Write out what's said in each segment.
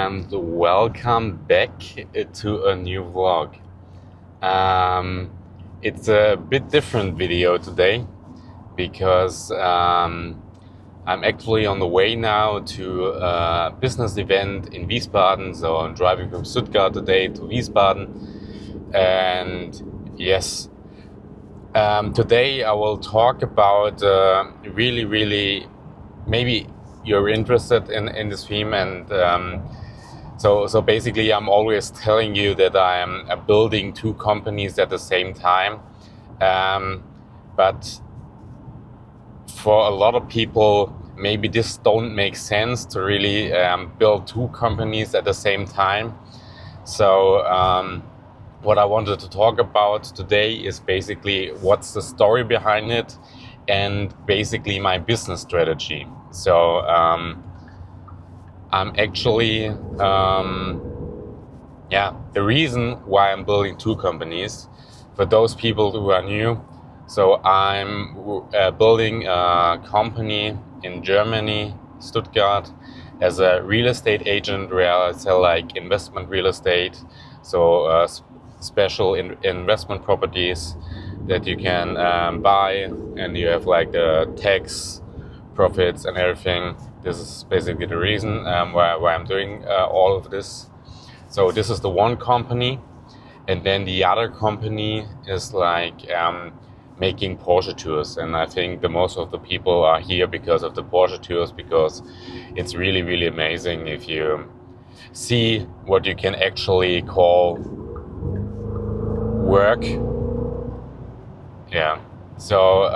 and welcome back to a new vlog. It's a bit different video today because I'm actually on the way now to a business event in Wiesbaden. So I'm driving from Stuttgart today to Wiesbaden, and yes, today I will talk about really maybe you're interested in this theme, and so basically I'm always telling you that I am building two companies at the same time, but for a lot of people maybe this don't make sense to really build two companies at the same time. So what I wanted to talk about today is basically what's the story behind it and basically my business strategy. So I'm actually, the reason why I'm building two companies, for those people who are new. So I'm building a company in Germany, Stuttgart, as a real estate agent where I sell like investment real estate. So special investment properties that you can buy, and you have like the tax profits and everything. This is basically the reason why I'm doing all of this. So this is the one company, and then the other company is like making Porsche tours. And I think the most of the people are here because of the Porsche tours, because it's really amazing if you see what you can actually call work. Yeah. So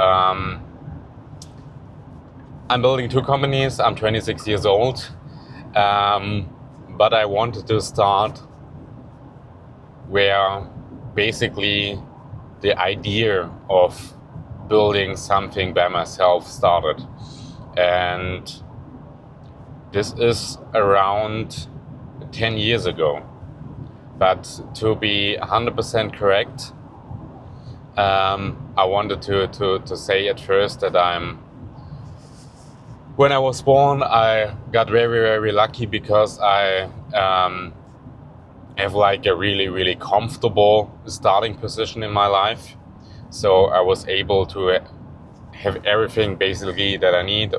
I'm building two companies. I'm 26 years old, but I wanted to start where basically the idea of building something by myself started. And this is around 10 years ago. But to be 100% correct, I wanted to say at first that when I was born, I got very lucky because I have like a really comfortable starting position in my life. So I was able to have everything basically that I need.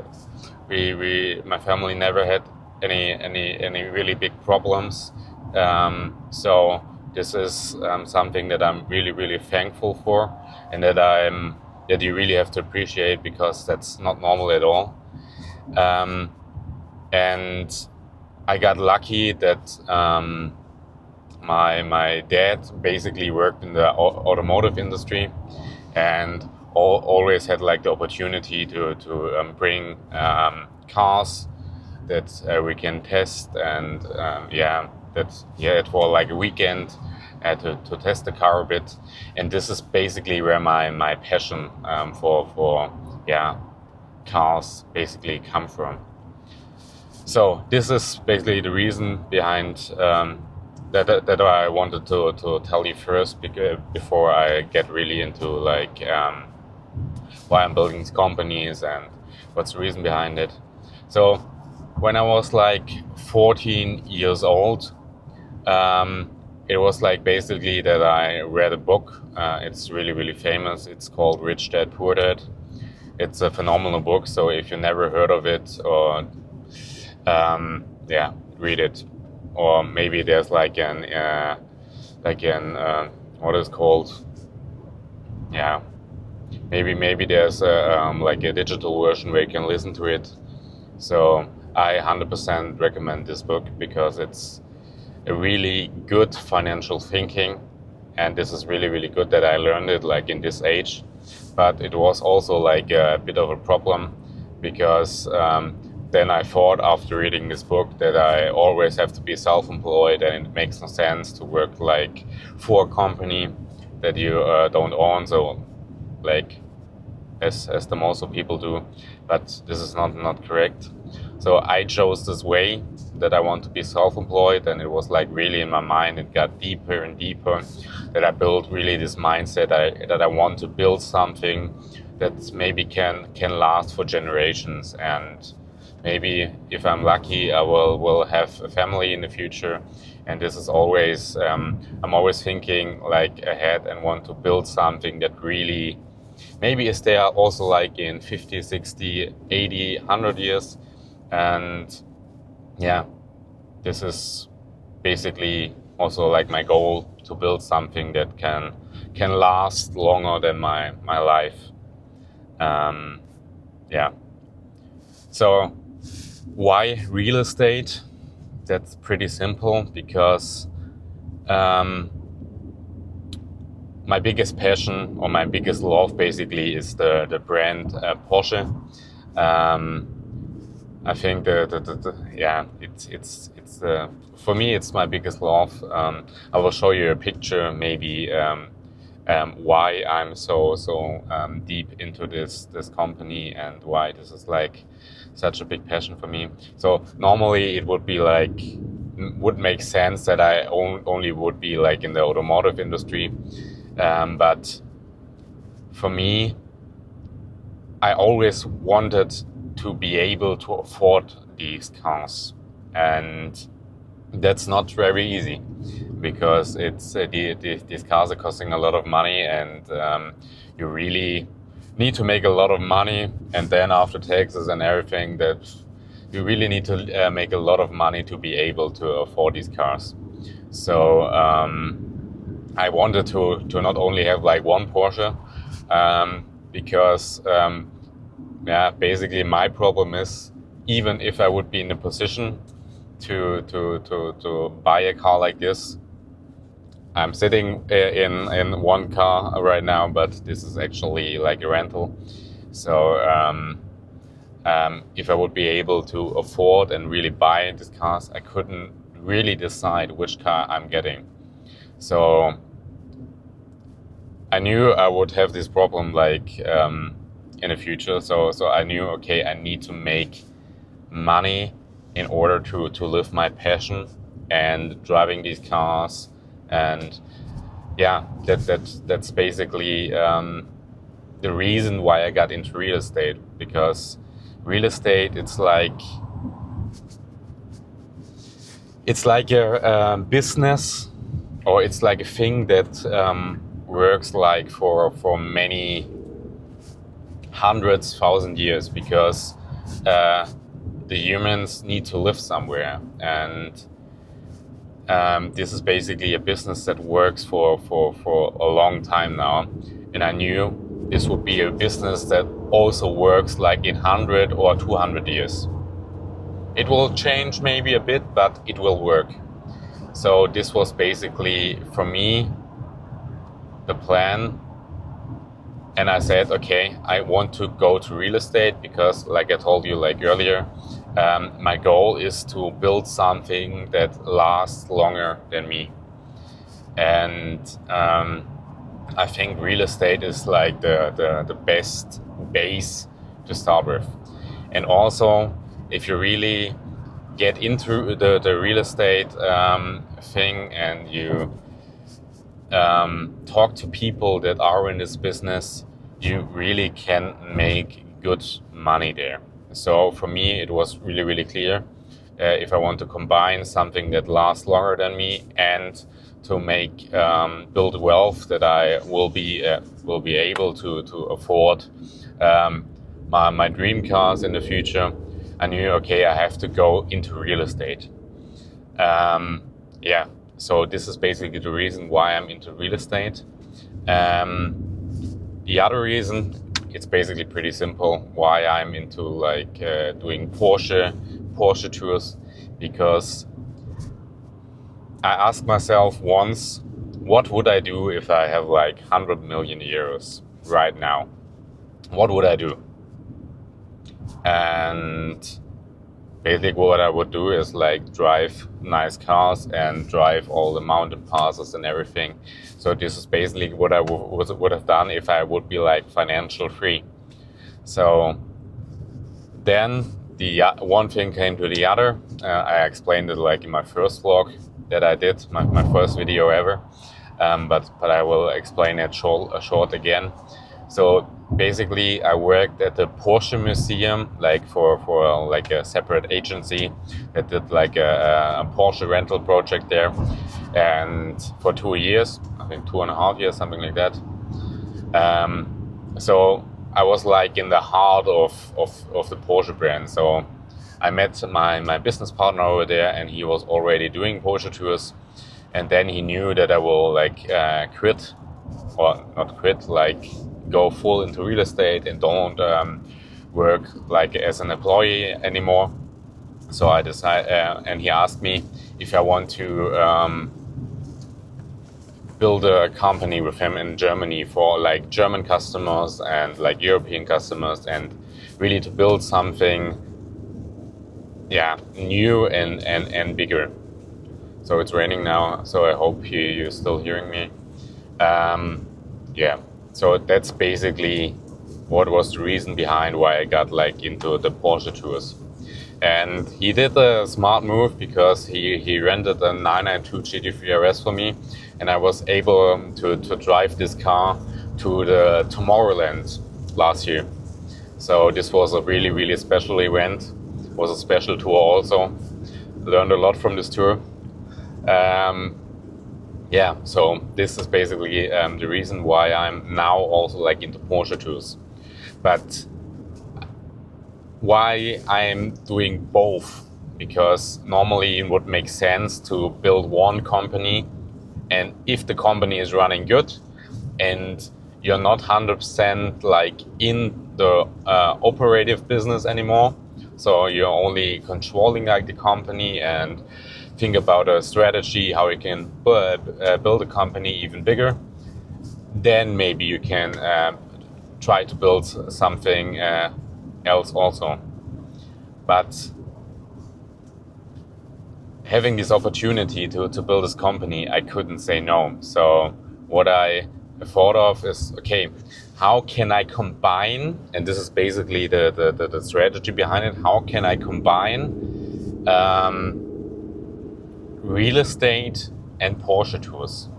My family never had any really big problems. So this is something that I'm really thankful for, and that you really have to appreciate, because that's not normal at all. And I got lucky that my dad basically worked in the automotive industry, and always had like the opportunity to bring cars that we can test, and it for like a weekend to test the car a bit. And this is basically where my passion for cars basically come from. So this is basically the reason behind that I wanted to tell you first, before I get really into like why I'm building these companies and what's the reason behind it. So when I was like 14 years old, it was like basically that I read a book. It's really famous. It's called Rich Dad Poor Dad. It's a phenomenal book. So if you never heard of it, or read it. Or maybe there's like an what is it called? Yeah, maybe there's like a digital version where you can listen to it. So I 100% recommend this book, because it's a really good financial thinking, and this is really good that I learned it like in this age. But it was also like a bit of a problem, because then I thought after reading this book that I always have to be self-employed, and it makes no sense to work like for a company that you don't own. So like as the most of people do, but this is not correct. So I chose this way, that I want to be self-employed, and it was like really in my mind. It got deeper and deeper, that I built really this mindset that I want to build something that maybe can last for generations, and maybe if I'm lucky, I will have a family in the future. And this is always, I'm always thinking like ahead and want to build something that really maybe is there also like in 50, 60, 80, 100 years. And yeah, this is basically also like my goal, to build something that can last longer than my life. Yeah. So why real estate? That's pretty simple, because my biggest passion or my biggest love basically is the brand Porsche. I think it's for me it's my biggest love. I will show you a picture maybe why I'm so deep into this company and why this is like such a big passion for me. So normally it would be like, would make sense that I only would be like in the automotive industry, but for me, I always wanted to be able to afford these cars, and that's not very easy, because it's these cars are costing a lot of money, and you really need to make a lot of money, and then after taxes and everything, that you really need to make a lot of money to be able to afford these cars. So I wanted to not only have like one Porsche, because basically my problem is, even if I would be in a position to buy a car like this, I'm sitting in one car right now, but this is actually like a rental. So if I would be able to afford and really buy these cars, I couldn't really decide which car I'm getting. So I knew I would have this problem like in the future. So I knew, okay, I need to make money in order to live my passion and driving these cars. And yeah, that's basically the reason why I got into real estate, because real estate, it's like a business, or it's like a thing that works like for many hundreds, thousand years, because the humans need to live somewhere, and this is basically a business that works for a long time now. And I knew this would be a business that also works like in 100 or 200 years. It will change maybe a bit, but it will work. So this was basically, for me, the plan. And I said, okay, I want to go to real estate because, like I told you like earlier, my goal is to build something that lasts longer than me. And I think real estate is like the best base to start with. And also, if you really get into the real estate thing, and you talk to people that are in this business, you really can make good money there. So for me, it was really, really clear, if I want to combine something that lasts longer than me and to make build wealth that I will be able to afford my dream cars in the future, I knew, okay, I have to go into real estate. So this is basically the reason why I'm into real estate. The other reason, it's basically pretty simple, why I'm into like doing Porsche tours, because I asked myself once, what would I do if I have like 100 million euros right now? What would I do? And basically what I would do is like drive nice cars and drive all the mountain passes and everything. So this is basically what I would have done if I would be like financial free. So then the one thing came to the other. I explained it like in my first vlog that I did, my first video ever. But I will explain it short again. So basically, I worked at the Porsche museum, like for like a separate agency that did like a Porsche rental project there, and for 2 years, I think 2.5 years, something like that. So I was like in the heart of the Porsche brand. So I met my business partner over there, and he was already doing Porsche tours, and then he knew that I will like quit, or not quit, like go full into real estate and don't work like as an employee anymore. So I decided, and he asked me if I want to build a company with him in Germany for like German customers and like European customers, and really to build something, new and bigger. So it's raining now, so I hope you're still hearing me. So that's basically what was the reason behind why I got like into the Porsche tours. And he did a smart move, because he rented a 992 GT3 RS for me, and I was able to drive this car to the Tomorrowland last year. So this was a really, really special event. It was a special tour also. Learned a lot from this tour. So this is basically the reason why I'm now also like into Porsche tours. But why I'm doing both? Because normally it would make sense to build one company, and if the company is running good and you're not 100% like in the operative business anymore, so you're only controlling like the company and think about a strategy how you can build a company even bigger, then maybe you can try to build something else also. But having this opportunity to build this company, I couldn't say no. So what I thought of is, okay, how can I combine, and this is basically the strategy behind it, how can I combine real estate and Porsche tours?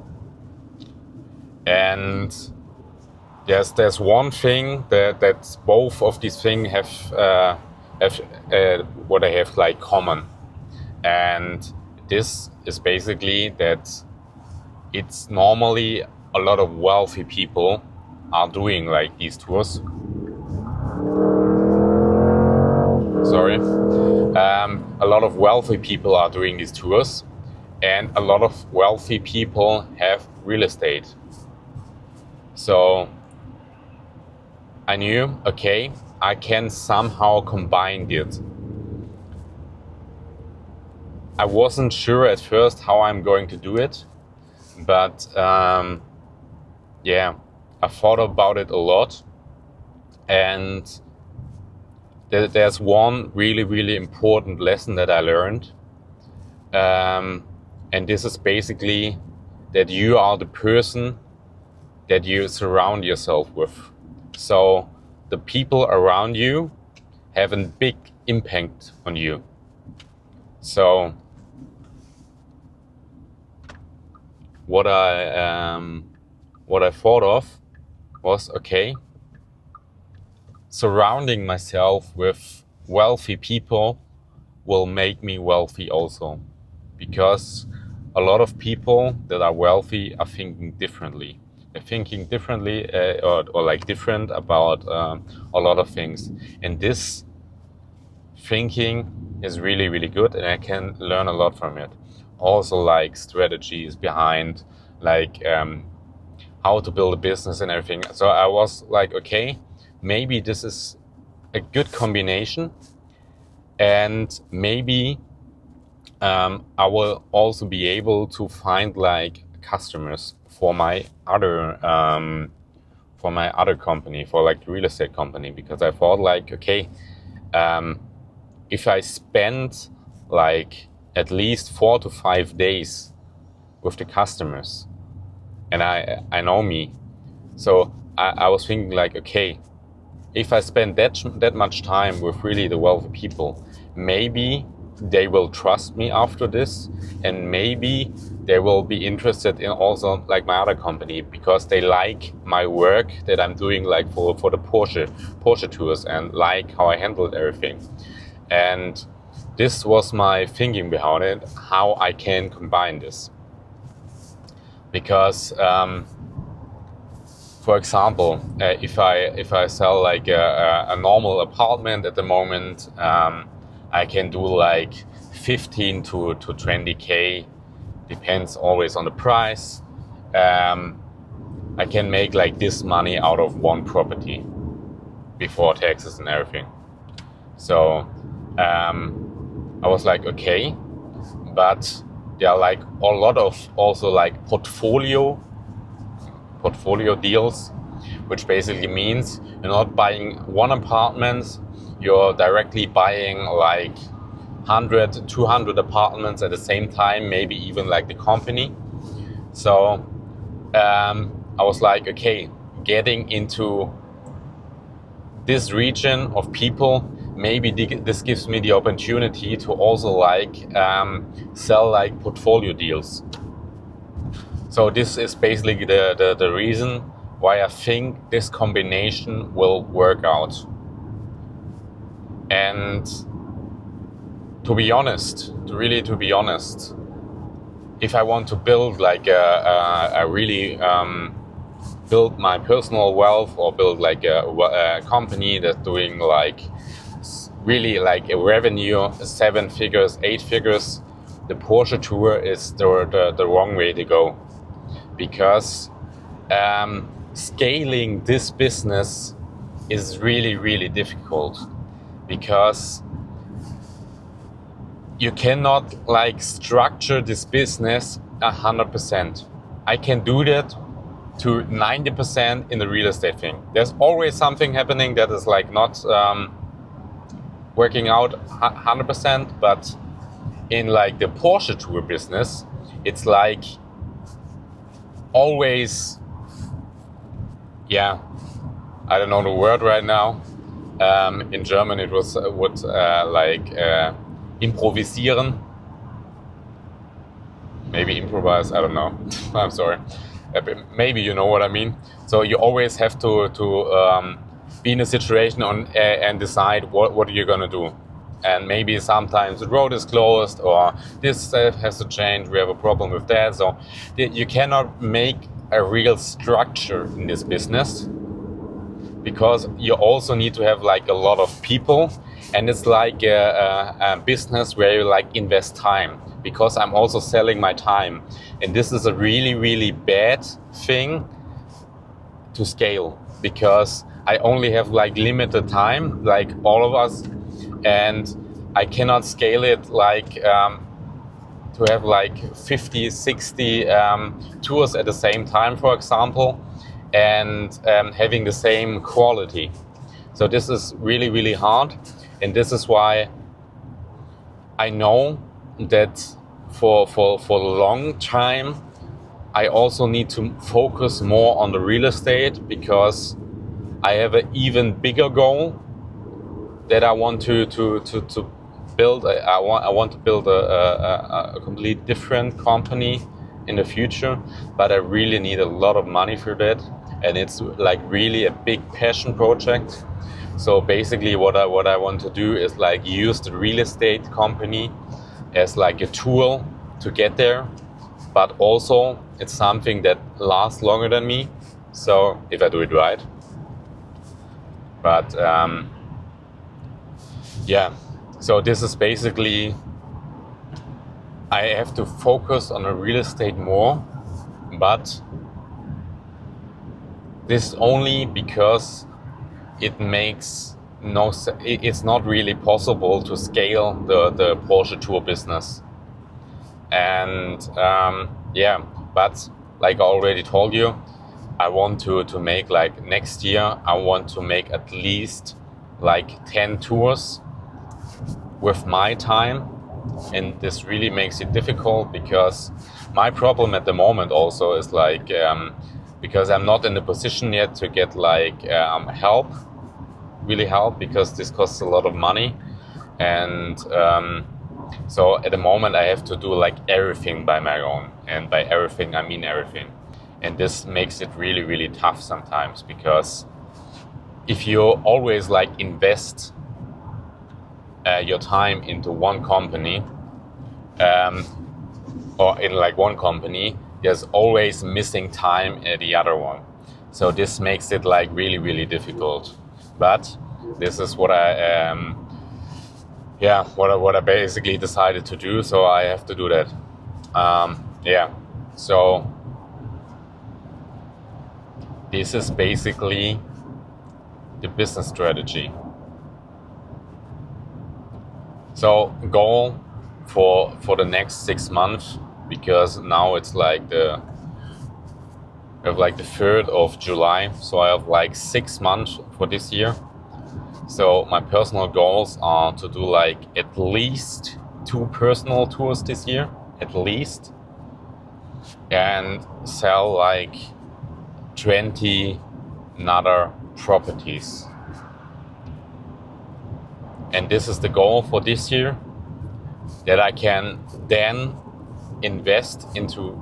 And there's one thing that both of these things have what they have like common, and this is basically that it's normally a lot of wealthy people are doing like these tours. A lot of wealthy people are doing these tours, and a lot of wealthy people have real estate. So I knew, okay, I can somehow combine it. I wasn't sure at first how I'm going to do it, but I thought about it a lot, and there's one really, really important lesson that I learned, and this is basically that you are the person that you surround yourself with. So the people around you have a big impact on you. So what I thought of was, okay, surrounding myself with wealthy people will make me wealthy also, because a lot of people that are wealthy are thinking differently. They're thinking differently or like different about a lot of things, and this thinking is really, really good, and I can learn a lot from it. Also, like strategies behind like how to build a business and everything. So I was like, okay, maybe this is a good combination, and maybe I will also be able to find like customers for my other company, for like the real estate company, because I thought like, okay, if I spend like at least 4 to 5 days with the customers, and I know me, so I was thinking like, okay, if I spend that much time with really the wealthy people, maybe they will trust me after this, and maybe they will be interested in also like my other company, because they like my work that I'm doing like for the Porsche tours, and like how I handled everything. And this was my thinking behind it, how I can combine this. Because for example, if I sell like a normal apartment at the moment, I can do like 15 to 20k, depends always on the price. I can make like this money out of one property before taxes and everything. So I was like, okay, but there are like a lot of also like portfolio deals, which basically means you're not buying one apartment, you're directly buying like 100, 200 apartments at the same time, maybe even like the company. So I was like, okay, getting into this region of people, maybe this gives me the opportunity to also like sell like portfolio deals. So this is basically the reason why I think this combination will work out. And to be honest, if I want to build like a really build my personal wealth, or build like a company that's doing like really like a revenue 7 figures, 8 figures, the Porsche tour is the wrong way to go. Because scaling this business is really, really difficult, because you cannot like structure this business 100%. I can do that to 90% in the real estate thing. There's always something happening that is like not working out 100%, but in like the Porsche tour business, it's like always, I don't know the word right now. In German it would like improvisieren. Maybe improvise, I don't know. I'm sorry. Maybe you know what I mean. So you always have to be in a situation and decide what you're gonna do. And maybe sometimes the road is closed, or this has to change, we have a problem with that. So you cannot make a real structure in this business, because you also need to have like a lot of people, and it's like a business where you like invest time, because I'm also selling my time, and this is a really, really bad thing to scale, because I only have like limited time, like all of us, and I cannot scale it like to have like 50, 60 tours at the same time, for example, and having the same quality. So this is really, really hard, and this is why I know that for a long time I also need to focus more on the real estate, because I have an even bigger goal that I want to build. I want to build a complete different company in the future, but I really need a lot of money for that, and it's like really a big passion project. So basically what I want to do is like use the real estate company as like a tool to get there, but also it's something that lasts longer than me, so if I do it right. But so this is basically, I have to focus on the real estate more, but this is only because it makes it's not really possible to scale the Porsche tour business. And but like I already told you, I want to make like next year, I want to make at least like 10 tours with my time. And this really makes it difficult, because my problem at the moment also is like, because I'm not in the position yet to get like help, because this costs a lot of money. And So at the moment I have to do like everything by my own, and by everything I mean everything. And this makes it really, really tough sometimes, because if you always like invest your time into one company, or in like one company, there's always missing time at the other one. So this makes it like really, really difficult. But this is what what I basically decided to do. So I have to do that. So this is basically the business strategy. So goal for the next 6 months, because now it's like the 3rd of July, so I have like 6 months for this year. So my personal goals are to do like at least 2 personal tours this year, at least, and sell like 20 another properties. And this is the goal for this year, that I can then invest into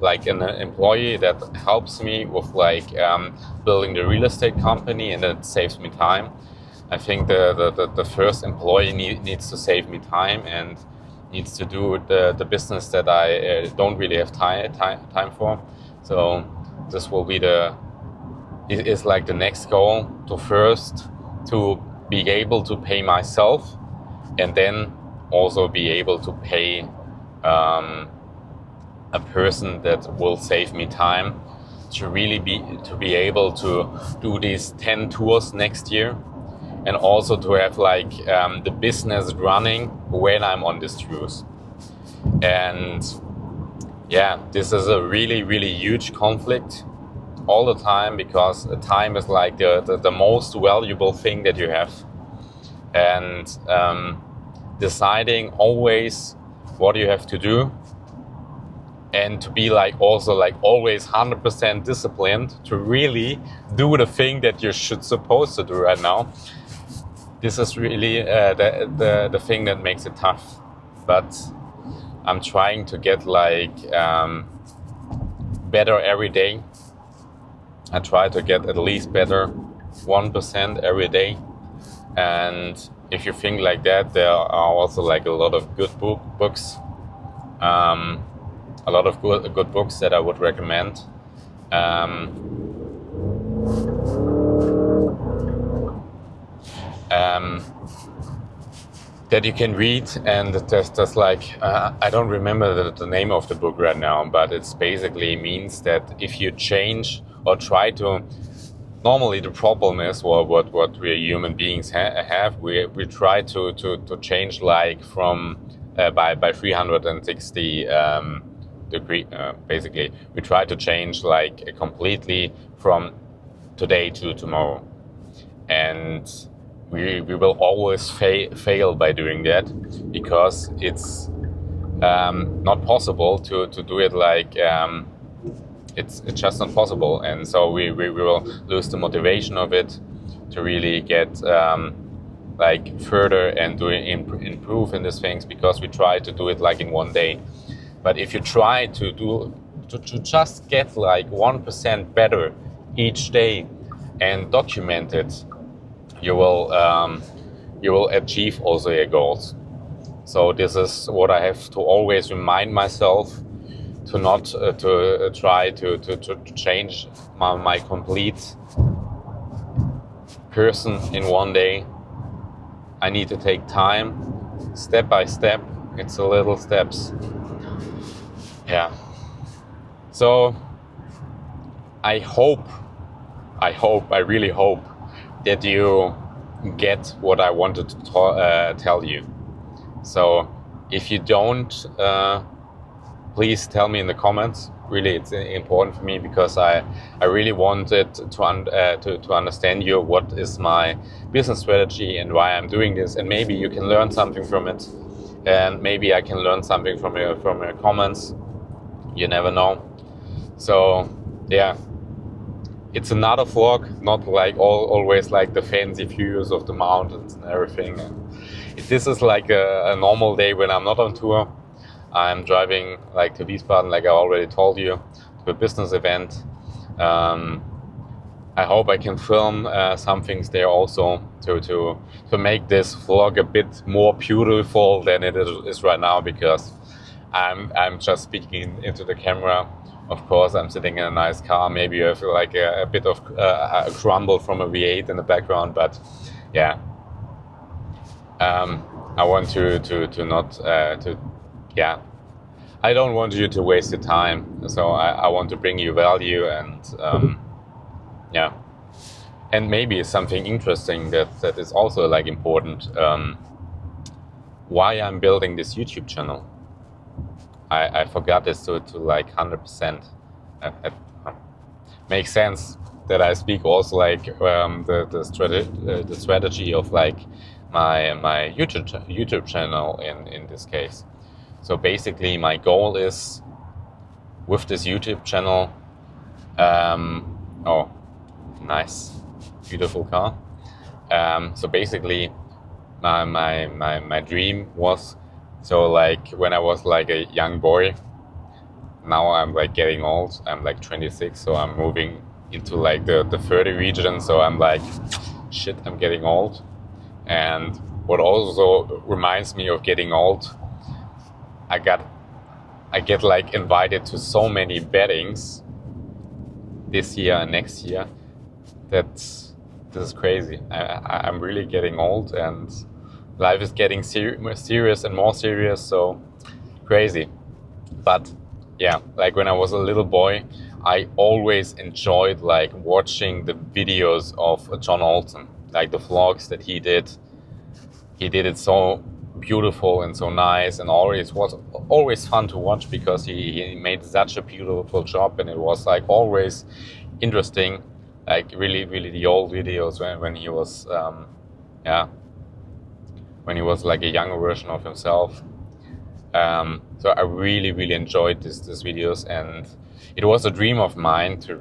like an employee that helps me with like building the real estate company, and it saves me time. I think the first employee needs to save me time and needs to do the business that I don't really have time for. So this will be is like the next goal, to be able to pay myself, and then also be able to pay a person that will save me time to be able to do these 10 tours next year, and also to have like the business running when I'm on these tours. And this is a really, really huge conflict all the time, because time is like the most valuable thing that you have. And deciding always what you have to do, and to be like also like always 100% disciplined to really do the thing that you supposed to do right now. This is really the thing that makes it tough. But I'm trying to get like better every day. I try to get at least better 1% every day. And if you think like that, there are also like a lot of good books. A lot of good books that I would recommend. That you can read, and there's like I don't remember the name of the book right now, but it's basically means that if you change or try to, normally the problem is what we human beings have. We try to change like from by 360 degree. Basically, we try to change like completely from today to tomorrow, and we will always fail by doing that, because it's not possible to do it like it's just not possible. And so we will lose the motivation of it to really get like further and improve in these things, because we try to do it like in one day. But if you try to just get like 1% better each day and document it, you will achieve also your goals. So this is what I have to always remind myself, to not to try to change my complete person in one day. I need to take time, step by step. It's a little steps. Yeah. So I really hope that you get what I wanted to tell you. So if you don't, please tell me in the comments. Really, it's important for me, because I really wanted to understand you, what is my business strategy and why I'm doing this, and maybe you can learn something from it, and maybe I can learn something from your comments. You never know. So yeah, it's another vlog, not like always like the fancy views of the mountains and everything. And this is like a normal day when I'm not on tour. I'm driving like to Wiesbaden, like I already told you, to a business event. I hope I can film some things there also to make this vlog a bit more beautiful than it is right now, because I'm just speaking into the camera. Of course, I'm sitting in a nice car. Maybe you have like a bit of a grumble from a V8 in the background, but yeah. I want to not to yeah. I don't want you to waste your time, so I want to bring you value, and yeah, and maybe something interesting that is also like important. Why I'm building this YouTube channel. I forgot this to like 100%. Makes sense that I speak also like the strategy of like my YouTube channel in this case. So basically, my goal is with this YouTube channel. Oh, nice, beautiful car. So basically, my dream was, so like when I was like a young boy, now I'm like getting old, I'm like 26, so I'm moving into like the 30 region, so I'm like, shit, I'm getting old. And what also reminds me of getting old, I get like invited to so many weddings this year and next year that this is crazy. I'm really getting old, and life is getting serious and more serious, so crazy. But yeah, like when I was a little boy, I always enjoyed like watching the videos of John Olsen, like the vlogs that he did. He did it so beautiful and so nice, and always was always fun to watch, because he made such a beautiful job, and it was like always interesting, like really the old videos when he was when he was like a younger version of himself. So I really enjoyed these videos, and it was a dream of mine to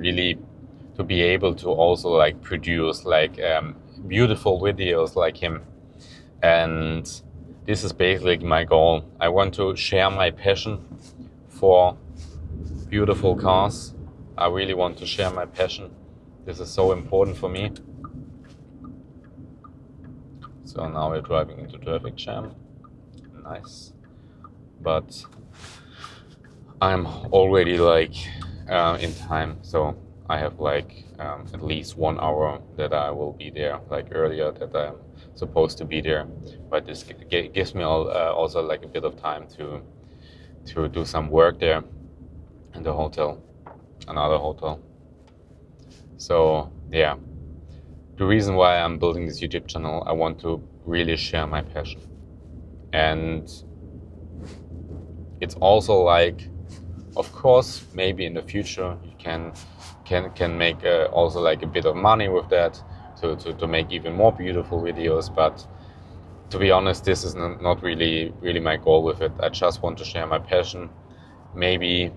be able to also like produce like beautiful videos like him. And this is basically my goal. I want to share my passion for beautiful cars. I really want to share my passion. This is so important for me. So now we're driving into traffic jam. Nice. But I'm already like in time, so I have like at least 1 hour that I will be there, like earlier that I'm supposed to be there. But this gives me also like a bit of time to do some work there in the hotel, another hotel. So yeah, the reason why I'm building this YouTube channel, I want to really share my passion. And it's also like, of course, maybe in the future you can make also like a bit of money with that to make even more beautiful videos. But to be honest, this is not really my goal with it. I just want to share my passion. Maybe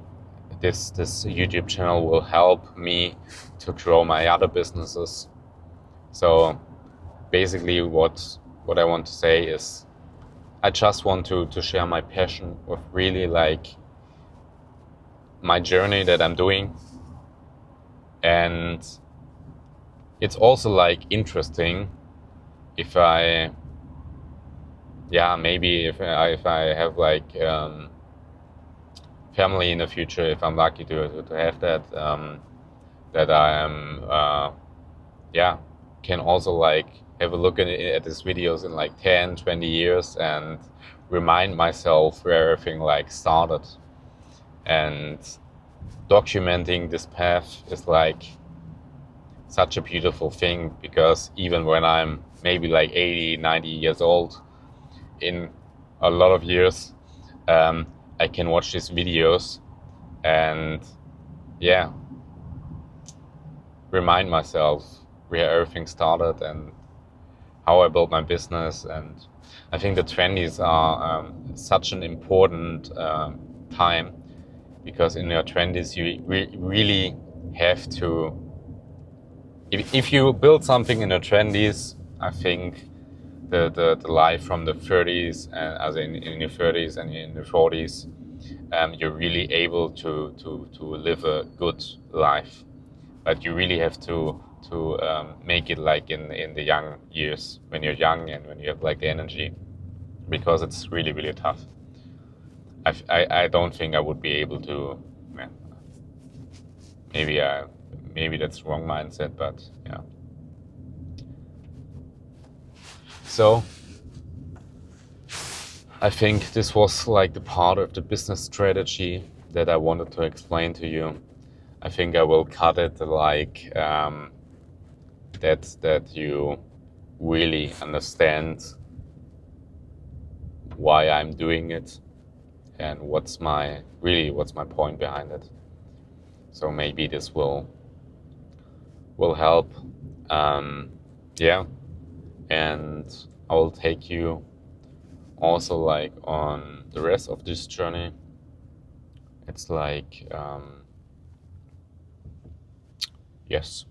this YouTube channel will help me to grow my other businesses. So basically what I want to say is, I just want to share my passion with really like my journey that I'm doing. And it's also like interesting if I have like family in the future, if I'm lucky to have that, that I am can also like have a look at these videos in like 10, 20 years and remind myself where everything like started. And documenting this path is like such a beautiful thing, because even when I'm maybe like 80, 90 years old, in a lot of years, I can watch these videos and remind myself where everything started and how I built my business. And I think the 20s are such an important time, because in your 20s you really have to if you build something in the 20s, I think the life from the 30s, and as in your 30s and in the 40s, you're really able to live a good life. But you really have to make it like in the young years, when you're young and when you have like the energy, because it's really, really tough. I don't think I would be able to. Yeah, maybe that's wrong mindset, but yeah. So I think this was like the part of the business strategy that I wanted to explain to you. I think I will cut it like that you really understand why I'm doing it and what's my point behind it. So maybe this will help. Yeah, and I will take you also like on the rest of this journey. It's like yes.